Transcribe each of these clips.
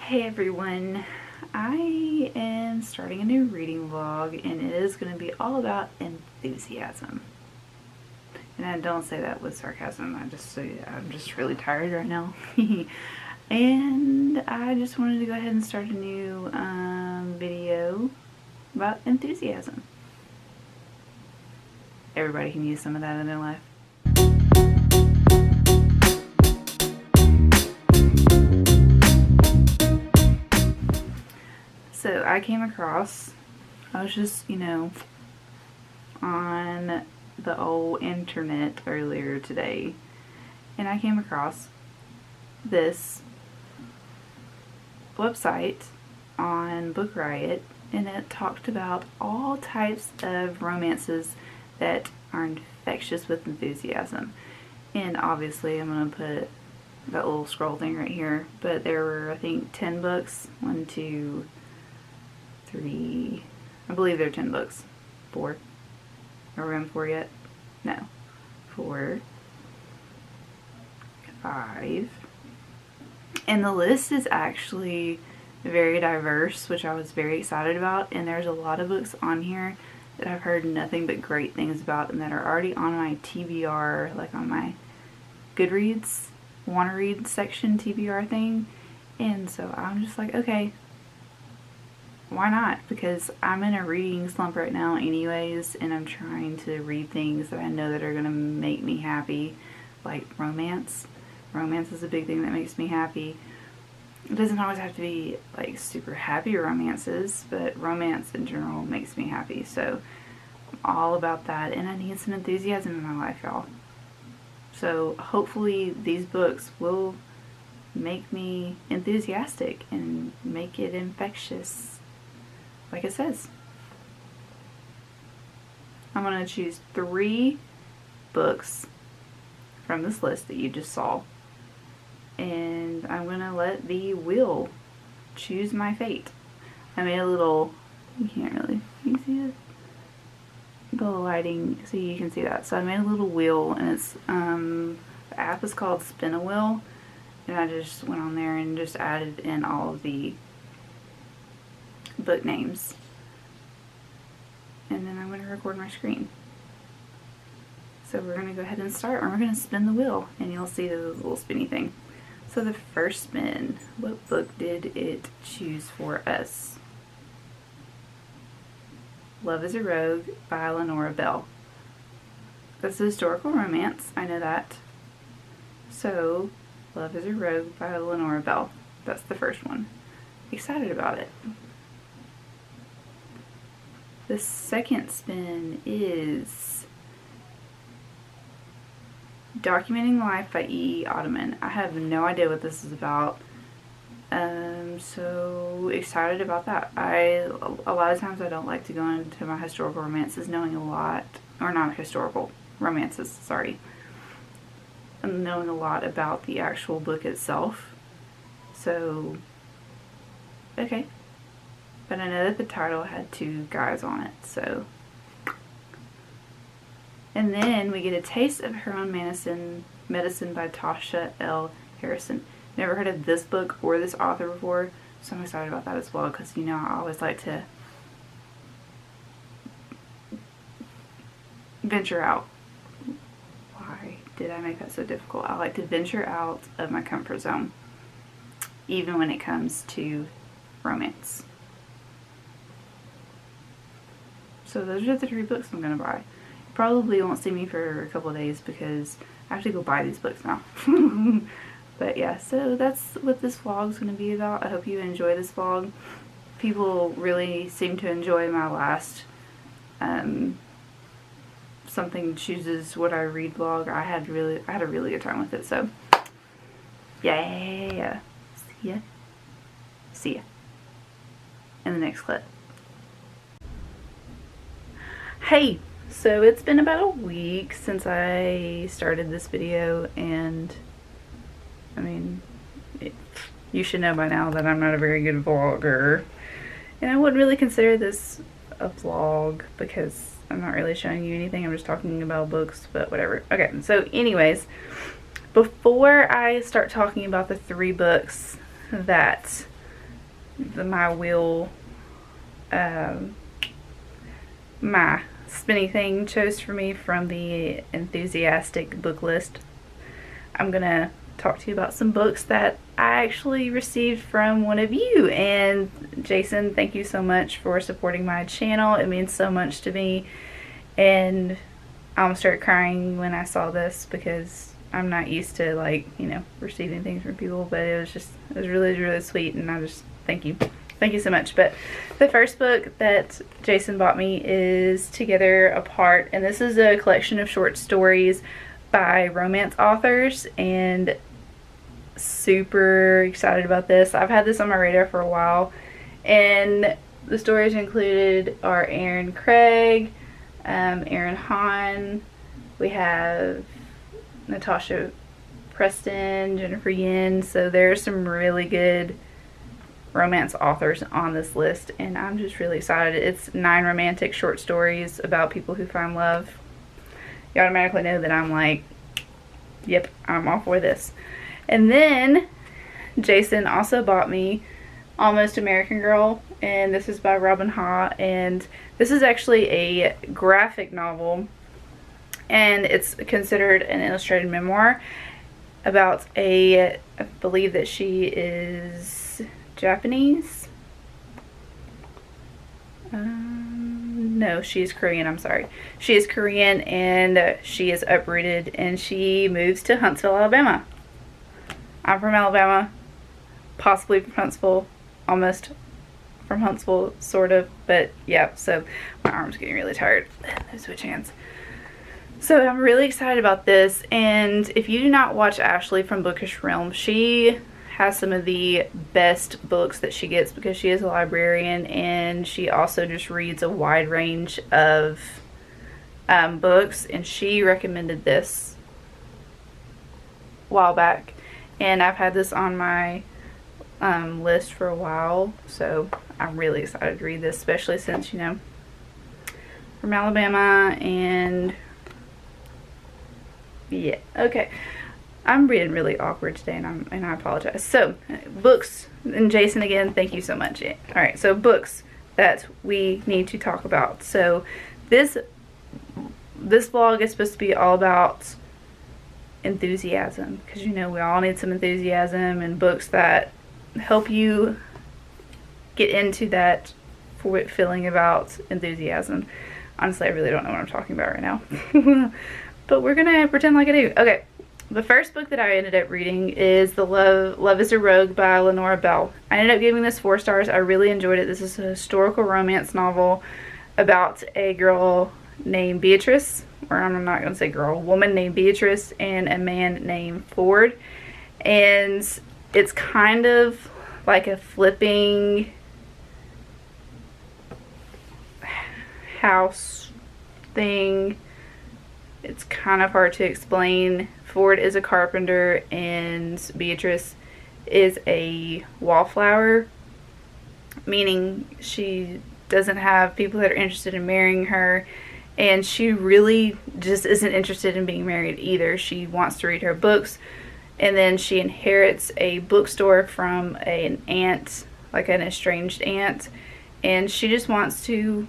Hey everyone, I am starting a new reading vlog and it is going to be all about enthusiasm. And I don't say that with sarcasm, I'm just really tired right now. And I just wanted to go ahead and start a new video about enthusiasm. Everybody can use some of that in their life. So I came across, I was just, on the old internet earlier today, and I came across this website on Book Riot, and it talked about all types of romances that are infectious with enthusiasm. And obviously I'm going to put that little scroll thing right here, but there were, I think, 10 books. 1, 2, 3, I believe there are 10 books. 4. Are we on 4 yet? No. 4, 5. And the list is actually very diverse, which I was very excited about. And there's a lot of books on here that I've heard nothing but great things about and that are already on my TBR, like on my Goodreads, wanna read section TBR thing. And so I'm just like, okay, why not? Because I'm in a reading slump right now anyways, and I'm trying to read things that I know that are going to make me happy, like romance. Romance is a big thing that makes me happy. It doesn't always have to be like super happy romances, but romance in general makes me happy. So I'm all about that, and I need some enthusiasm in my life, y'all. So hopefully these books will make me enthusiastic and make it infectious. Like it says. I'm going to choose 3 books from this list that you just saw. And I'm going to let the wheel choose my fate. I made a little, you can't really, can you see it? The lighting, so you can see that. So I made a little wheel, and it's, the app is called Spin a Wheel. And I just went on there and just added in all of the book names, and then I'm going to record my screen. So we're going to go ahead and start, and we're going to spin the wheel, and you'll see the little spinny thing. So the first spin, what book did it choose for us? Love is a Rogue by Lenora Bell. That's a historical romance, I know that. So Love is a Rogue by Lenora Bell. That's the first one. Excited about it. The second spin is Documenting Life by E. Ottoman. I have no idea what this is about. So excited about that. A lot of times I don't like to go into my historical romances knowing a lot, or not historical romances, sorry, knowing a lot about the actual book itself. So, okay. But I know that the title had 2 guys on it, so. And then we get A Taste of Her Own Medicine by Tasha L. Harrison. Never heard of this book or this author before, so I'm excited about that as well, because, I always like to venture out. Why did I make that so difficult? I like to venture out of my comfort zone, even when it comes to romance. So those are the 3 books I'm going to buy. You probably won't see me for a couple of days because I have to go buy these books now. But yeah, so that's what this vlog is going to be about. I hope you enjoy this vlog. People really seem to enjoy my last Something Chooses What I Read vlog. I had a really good time with it, so yeah. See ya in the next clip. Hey, so it's been about a week since I started this video, and I mean, you should know by now that I'm not a very good vlogger, and I wouldn't really consider this a vlog because I'm not really showing you anything. I'm just talking about books, but whatever. Okay, so anyways, before I start talking about the 3 books that my wheel, my spinny thing chose for me from the enthusiastic book list. I'm gonna talk to you about some books that I actually received from one of you. And Jason, thank you so much for supporting my channel. It means so much to me, and I almost started crying when I saw this because I'm not used to, like, you know, receiving things from people, but it was really, really sweet, and I just thank you so much. But the first book that Jason bought me is Together Apart, and this is a collection of short stories by romance authors, and super excited about this. I've had this on my radar for a while, and the stories included are Aaron Craig, Aaron Hahn, we have Natasha Preston, Jennifer Yin, so there's some really good romance authors on this list, and I'm just really excited. It's 9 romantic short stories about people who find love. You automatically know that I'm like, yep, I'm all for this. And then Jason also bought me Almost American Girl, and this is by Robin Ha, and this is actually a graphic novel, and it's considered an illustrated memoir about I believe that she is Japanese. No, she's Korean, I'm sorry. She is Korean, and she is uprooted, and she moves to Huntsville, Alabama. I'm from Alabama, possibly from Huntsville, almost from Huntsville, sort of, but yeah, so my arm's getting really tired. Switch hands. So I'm really excited about this, and if you do not watch Ashley from Bookish Realm, she has some of the best books that she gets because she is a librarian, and she also just reads a wide range of books, and she recommended this a while back, and I've had this on my list for a while, so I'm really excited to read this, especially since, you know, from Alabama. And yeah, okay, I'm being really awkward today, and I apologize. So books, and Jason, again, thank you so much. All right, so books that we need to talk about. So this vlog is supposed to be all about enthusiasm, because, you know, we all need some enthusiasm, and books that help you get into that feeling about enthusiasm. Honestly, I really don't know what I'm talking about right now. But we're gonna pretend like I do. Okay, the first book that I ended up reading is The Love is a Rogue by Lenora Bell. I ended up giving this 4 stars. I really enjoyed it. This is a historical romance novel about a girl named Beatrice, or I'm not gonna say girl, woman named Beatrice, and a man named Ford. And it's kind of like a flipping house thing. It's kind of hard to explain. Ford is a carpenter, and Beatrice is a wallflower, meaning she doesn't have people that are interested in marrying her, and she really just isn't interested in being married either. She wants to read her books, and then she inherits a bookstore from an aunt, like an estranged aunt, and she just wants to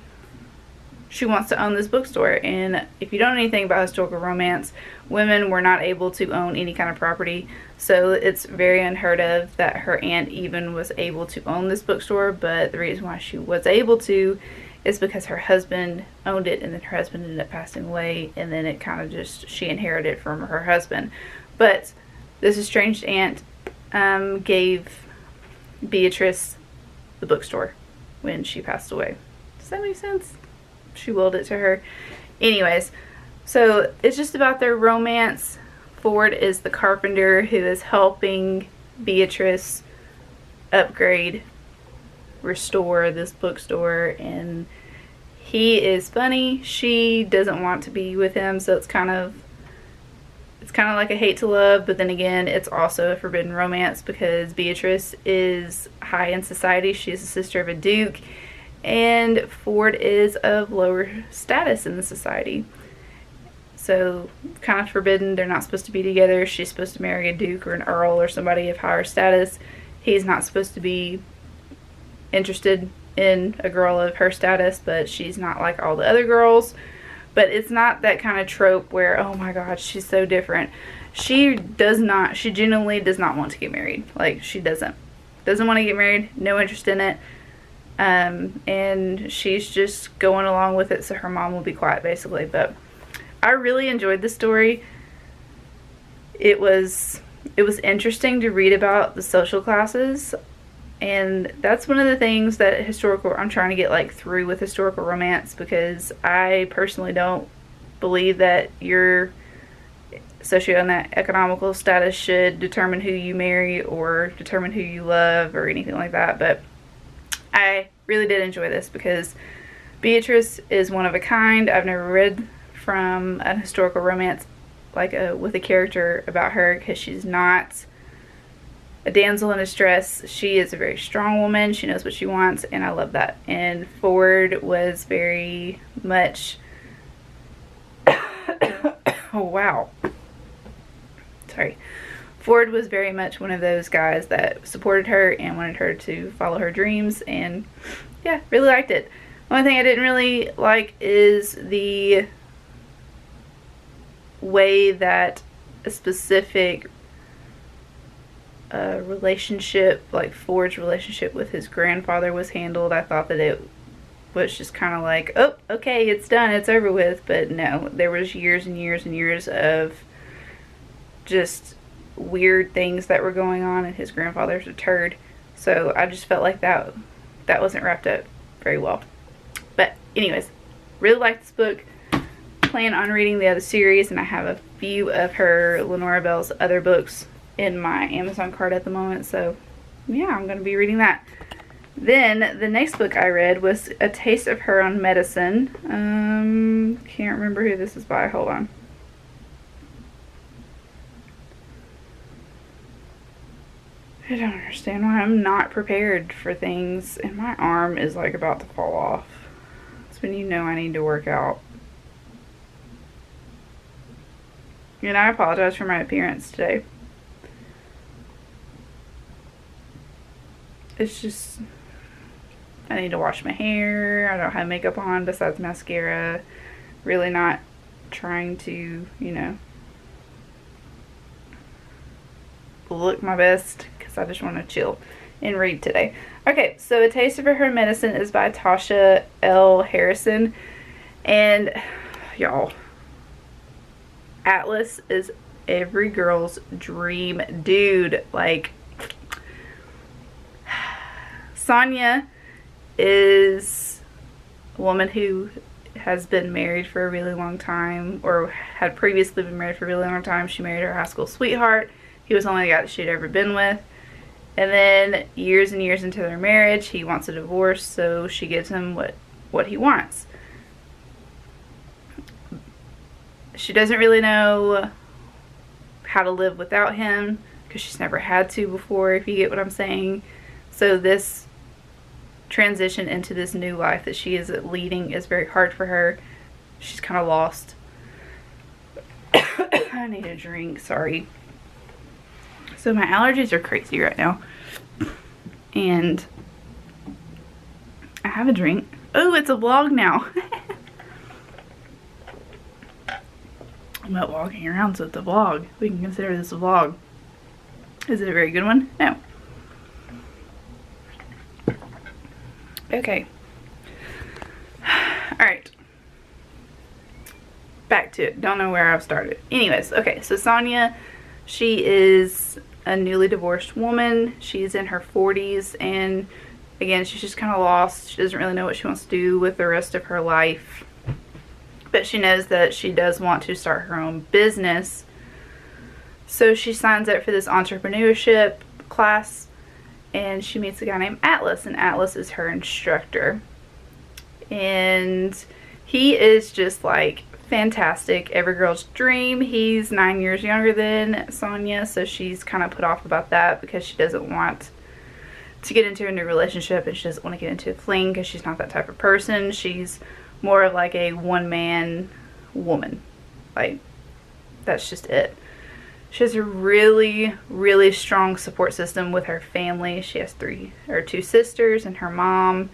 own this bookstore. And if you don't know anything about historical romance, women were not able to own any kind of property, so it's very unheard of that her aunt even was able to own this bookstore. But the reason why she was able to is because her husband owned it, and then her husband ended up passing away, and then it kind of just, she inherited from her husband. But this estranged aunt gave Beatrice the bookstore when she passed away. Does that make sense? She willed it to her. Anyways, so it's just about their romance. Ford is the carpenter who is helping Beatrice upgrade, restore this bookstore, and he is funny. She doesn't want to be with him, so it's kind of like a hate to love, but then again, it's also a forbidden romance because Beatrice is high in society. She's the sister of a duke, and Ford is of lower status in the society. So kind of forbidden. They're not supposed to be together. She's supposed to marry a duke or an earl or somebody of higher status. He's not supposed to be interested in a girl of her status, but she's not like all the other girls. But it's not that kind of trope where, oh my god, she's so different. She genuinely does not want to get married. Like, she doesn't want to get married, no interest in it. And she's just going along with it so her mom will be quiet, basically. But I really enjoyed the story. It was interesting to read about the social classes, and that's one of the things that I'm trying to get like through with historical romance, because I personally don't believe that your socioeconomical status should determine who you marry or determine who you love or anything like that. But I really did enjoy this because Beatrice is one of a kind. I've never read from a historical romance like with a character about her, because she's not a damsel in distress. She is a very strong woman. She knows what she wants, and I love that. And Ford was very much oh wow, sorry. Ford was very much one of those guys that supported her and wanted her to follow her dreams, and yeah, really liked it. One thing I didn't really like is the way that a specific relationship, like Ford's relationship with his grandfather, was handled. I thought that it was just kind of like, oh, okay, it's done, it's over with. But no, there was years and years and years of just weird things that were going on, and his grandfather's a turd. So I just felt like that wasn't wrapped up very well. But anyways, really liked this book. Plan on reading the other series, and I have a few of her Lenora Bell's other books in my Amazon cart at the moment, so yeah, I'm going to be reading that. Then the next book I read was A Taste of Her Own Medicine. Can't remember who this is by. Hold on. I don't understand why I'm not prepared for things, and my arm is like about to fall off. It's when you know I need to work out. And I apologize for my appearance today. It's just, I need to wash my hair. I don't have makeup on besides mascara. Really not trying to, you know, look my best, because I just want to chill and read today. Okay, so A Taste of Her Medicine is by Tasha L. Harrison. And y'all, Atlas is every girl's dream dude. Like, Sonia is a woman who has been married for a really long time, or had previously been married for a really long time. She married her high school sweetheart. He was the only guy that she'd ever been with. And then years and years into their marriage, he wants a divorce, so she gives him what he wants. She doesn't really know how to live without him, because she's never had to before, if you get what I'm saying. So this transition into this new life that she is leading is very hard for her. She's kind of lost. I need a drink, sorry. So my allergies are crazy right now. And I have a drink. Oh, it's a vlog now. I'm not walking around, so it's a vlog. We can consider this a vlog. Is it a very good one? No. Okay. Alright. Back to it. Don't know where I've started. Anyways, okay, so Sonia, she is a newly divorced woman. She's in her 40s, and again, she's just kind of lost. She doesn't really know what she wants to do with the rest of her life. But she knows that she does want to start her own business. So she signs up for this entrepreneurship class, and she meets a guy named Atlas, and Atlas is her instructor. And he is just like fantastic, every girl's dream. He's 9 years younger than Sonia, so she's kind of put off about that because she doesn't want to get into a new relationship, and she doesn't want to get into a fling because she's not that type of person. She's more of like a one-man woman. Like, that's just it. She has a really, really strong support system with her family. She has two sisters, and her mom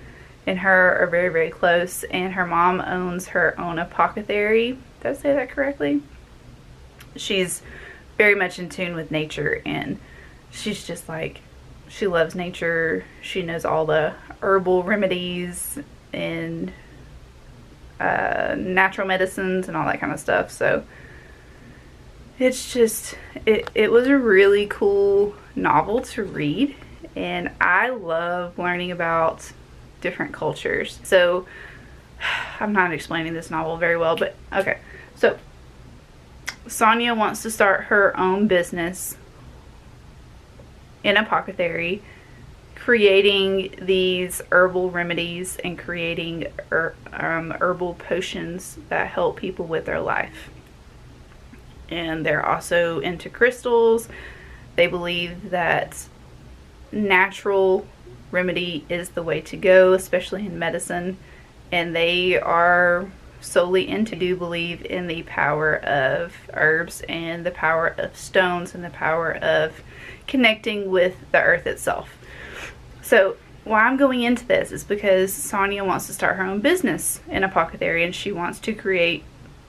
and her are very, very close. And her mom owns her own apothecary. Did I say that correctly? She's very much in tune with nature, and she's just like, she loves nature. She knows all the herbal remedies and natural medicines and all that kind of stuff. So it's just, it was a really cool novel to read, and I love learning about different cultures. So I'm not explaining this novel very well, but okay. So Sonia wants to start her own business in apothecary, creating these herbal remedies and creating herbal potions that help people with their life. And they're also into crystals. They believe that natural remedy is the way to go, especially in medicine. And they are solely into, do believe in the power of herbs and the power of stones and the power of connecting with the earth itself. So why I'm going into this is because Sonia wants to start her own business in apothecary, and she wants to create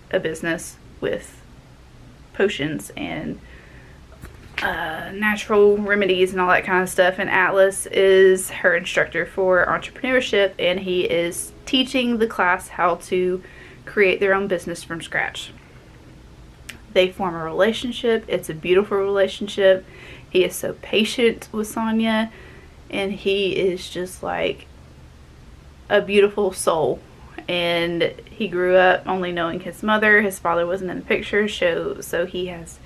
a business with potions and natural remedies and all that kind of stuff. And Atlas is her instructor for entrepreneurship, and he is teaching the class how to create their own business from scratch. They form a relationship. It's a beautiful relationship. He is so patient with Sonia, and he is just like a beautiful soul. And he grew up only knowing his mother. His father wasn't in the picture, so he has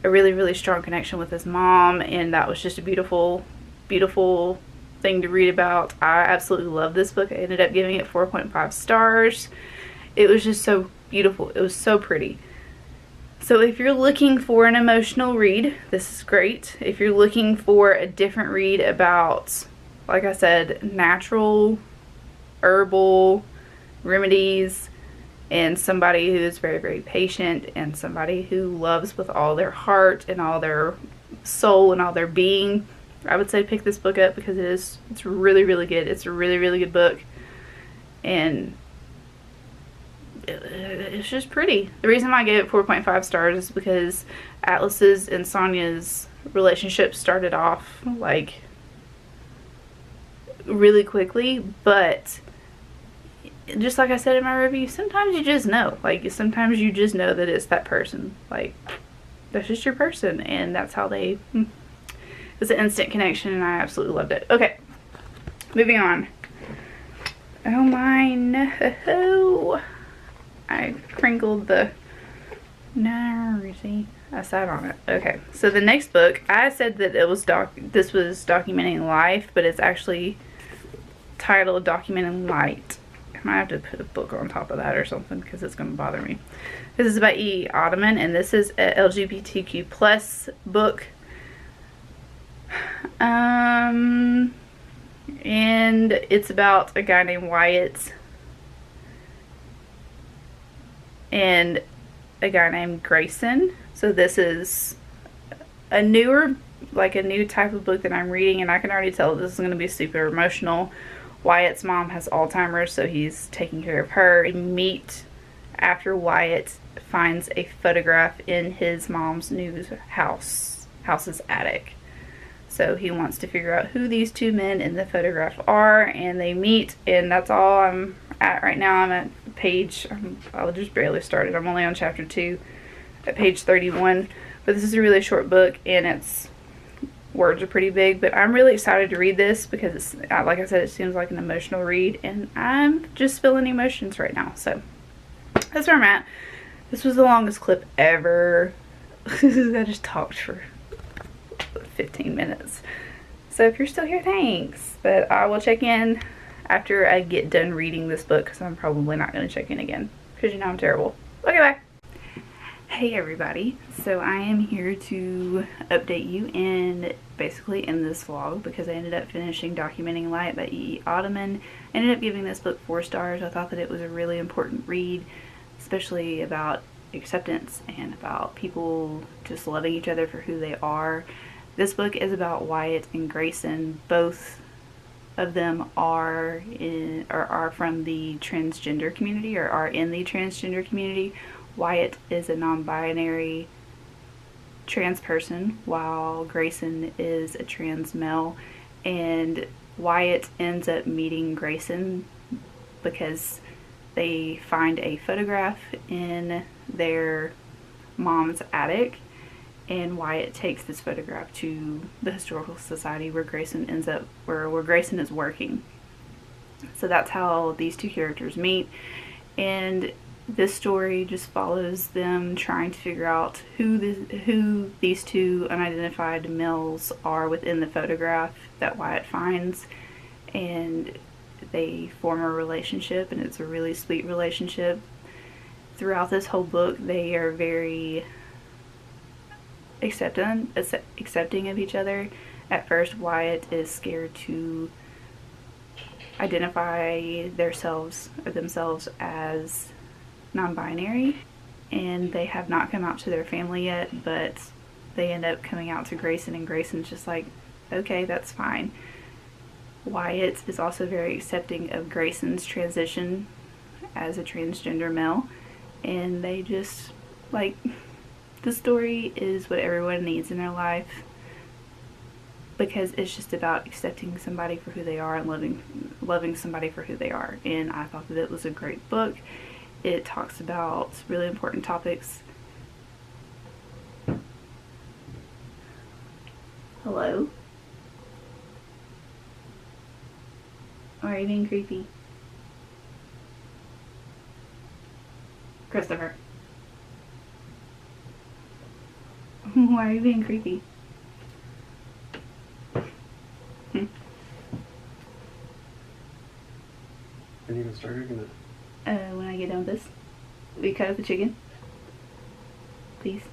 a really, really strong connection with his mom, and that was just a beautiful, beautiful thing to read about. I absolutely love this book. I ended up giving it 4.5 stars. It was just so beautiful. It was so pretty. So if you're looking for an emotional read, this is great. If you're looking for a different read about, like I said, natural, herbal remedies, and somebody who is very, very patient, and somebody who loves with all their heart and all their soul and all their being, I would say pick this book up, because it's really, really good. It's a really, really good book, and it's just pretty. The reason why I gave it 4.5 stars is because Atlas's and Sonia's relationship started off like really quickly, but just like I said in my review, sometimes you just know. Like, sometimes you just know that it's that person. Like, that's just your person, and that's how they, it was an instant connection, and I absolutely loved it. Okay, moving on. Oh my no. I crinkled the, no, see, I sat on it. Okay, so the next book, I said that it was this was documenting life, but it's actually titled Documenting Light. I might have to put a book on top of that or something, because it's going to bother me. This is by E. Ottoman, and this is a LGBTQ plus book. And it's about a guy named Wyatt and a guy named Grayson. So this is a newer, like a new type of book that I'm reading, and I can already tell this is going to be super emotional. Wyatt's mom has Alzheimer's, so he's taking care of her. And you meet after Wyatt finds a photograph in his mom's new house's attic. So he wants to figure out who these two men in the photograph are, and they meet, and that's all I'm at right now. I'm at page, I just barely started. I'm only on chapter 2 at page 31, but this is a really short book, and its words are pretty big, but I'm really excited to read this because it's, like I said, it seems like an emotional read, and I'm just feeling emotions right now. So that's where I'm at. This was the longest clip ever. I just talked for 15 minutes. So if you're still here, thanks. But I will check in after I get done reading this book, because I'm probably not going to check in again, because you know I'm terrible. Okay, bye. Hey everybody, so I am here to update you in basically in this vlog, because I ended up finishing Documenting Light by E. Ottoman. I ended up giving this book 4 stars. I thought that it was a really important read, especially about acceptance and about people just loving each other for who they are. This book is about Wyatt and Grayson. Both of them are from the transgender community, or are in the transgender community. Wyatt is a non-binary trans person, while Grayson is a trans male. And Wyatt ends up meeting Grayson because they find a photograph in their mom's attic, and Wyatt takes this photograph to the historical society where Grayson where Grayson is working. So that's how these two characters meet, and this story just follows them trying to figure out who these two unidentified males are within the photograph that Wyatt finds, and they form a relationship, and it's a really sweet relationship. Throughout this whole book, they are very accepting of each other. At first, Wyatt is scared to identify themselves as non-binary, and they have not come out to their family yet, but they end up coming out to Grayson, and Grayson's just like, okay, that's fine. Wyatt is also very accepting of Grayson's transition as a transgender male, and they just, like, the story is what everyone needs in their life, because it's just about accepting somebody for who they are and loving somebody for who they are. And I thought that it was a great book. It talks about really important topics. Hello? Why are you being creepy? Christopher. Why are you being creepy? And you gonna start cooking it? When I get done with this, we cut up the chicken. Please.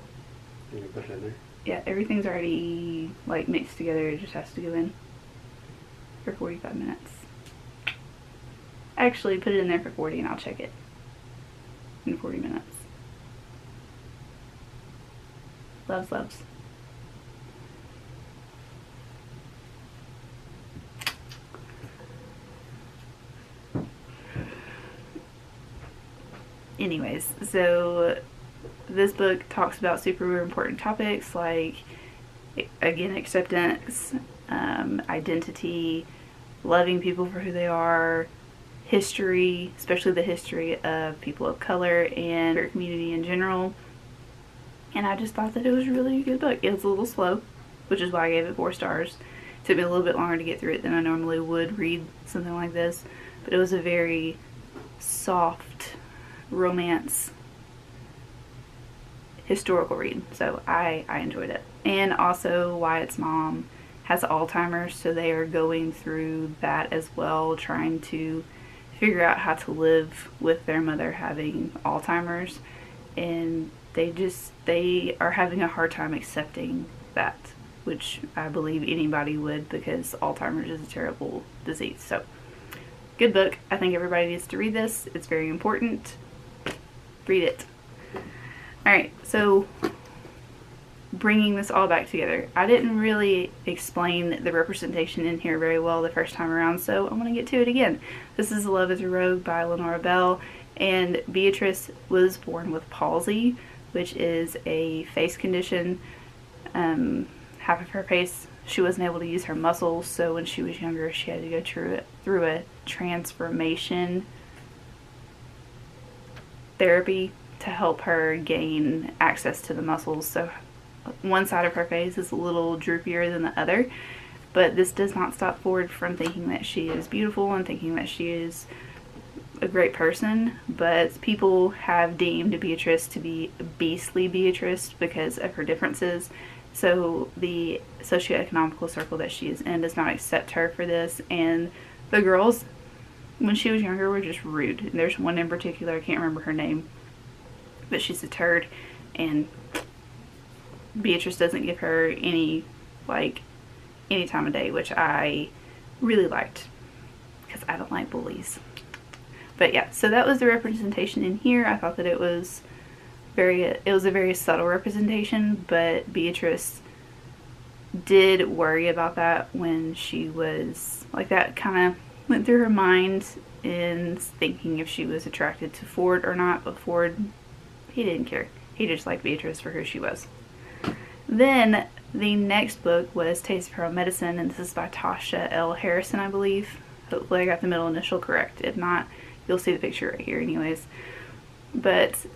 You gonna put it in there? Yeah, everything's already like mixed together. It just has to go in for 45 minutes. Actually, put it in there for 40 and I'll check it in 40 minutes. Loves, loves. Anyways, so this book talks about super important topics like, again, acceptance, identity, loving people for who they are, history, especially the history of people of color and their community in general. And I just thought that it was a really good book. It was a little slow, which is why I gave it 4 stars. It took me a little bit longer to get through it than I normally would read something like this, but it was a very soft romance historical read, so I enjoyed it. And also, Wyatt's mom has Alzheimer's, so they are going through that as well, trying to figure out how to live with their mother having Alzheimer's, and they are having a hard time accepting that, which I believe anybody would, because Alzheimer's is a terrible disease. So, good book. I think everybody needs to read this. It's very important. Read it. Alright, so bringing this all back together. I didn't really explain the representation in here very well the first time around, so I'm going to get to it again. This is Love is a Rogue by Lenora Bell, and Beatrice was born with palsy, which is a face condition. Half of her face, she wasn't able to use her muscles, so when she was younger she had to go through a transformation therapy to help her gain access to the muscles. So one side of her face is a little droopier than the other, but this does not stop Ford from thinking that she is beautiful and thinking that she is a great person. But people have deemed Beatrice to be beastly Beatrice because of her differences, so the socioeconomical circle that she is in does not accept her for this, and the girls when she was younger were just rude. And there's one in particular, I can't remember her name, but she's a turd, and Beatrice doesn't give her any time of day, which I really liked because I don't like bullies. But yeah, so that was the representation in here. I thought that it was it was a very subtle representation, but Beatrice did worry about that when she was, like, that kind of went through her mind in thinking if she was attracted to Ford or not, but Ford, he didn't care. He just liked Beatrice for who she was. Then the next book was Taste of Her Own Medicine, and this is by Tasha L. Harrison, I believe. Hopefully I got the middle initial correct. If not, you'll see the picture right here anyways. But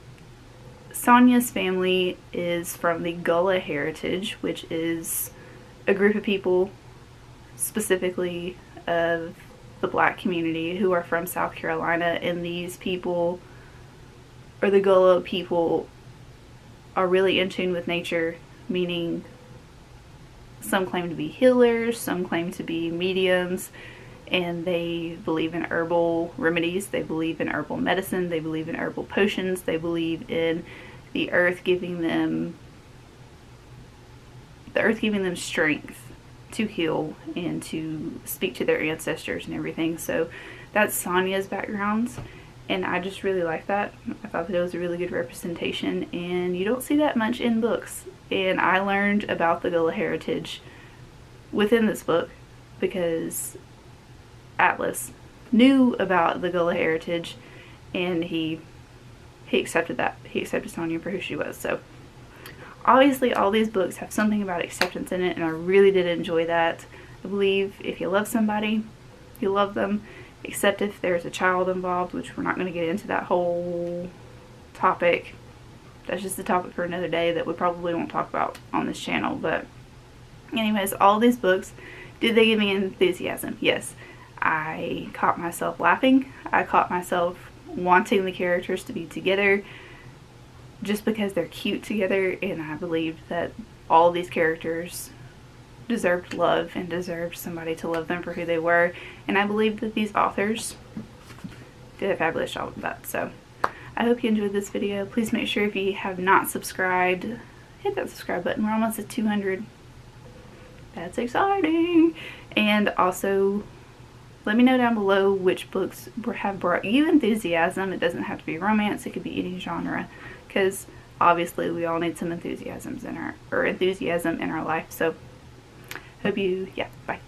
Sonia's family is from the Gullah heritage, which is a group of people, specifically of the black community, who are from South Carolina, and these people, or the Gullah people, are really in tune with nature, meaning some claim to be healers, some claim to be mediums, and they believe in herbal remedies, they believe in herbal medicine, they believe in herbal potions, they believe in the earth giving them strength to heal and to speak to their ancestors and everything. So that's Sonia's background, and I just really like that. I thought that it was a really good representation, and you don't see that much in books. And I learned about the Gullah heritage within this book because Atlas knew about the Gullah heritage, and he accepted that. He accepted Sonia for who she was. So obviously all these books have something about acceptance in it, and I really did enjoy that. I believe if you love somebody, you love them, except if there's a child involved, which we're not going to get into that whole topic. That's just a topic for another day that we probably won't talk about on this channel. But anyways, all these books, did they give me enthusiasm? Yes. I caught myself laughing. I caught myself wanting the characters to be together just because they're cute together, and I believed that all these characters deserved love and deserved somebody to love them for who they were, and I believe that these authors did a fabulous job of that. So I hope you enjoyed this video. Please make sure, if you have not subscribed, hit that subscribe button. We're almost at 200. That's exciting. And also, let me know down below which books have brought you enthusiasm. It doesn't have to be romance, it could be any genre, because obviously we all need some enthusiasm in our life. So hope you, yeah, bye.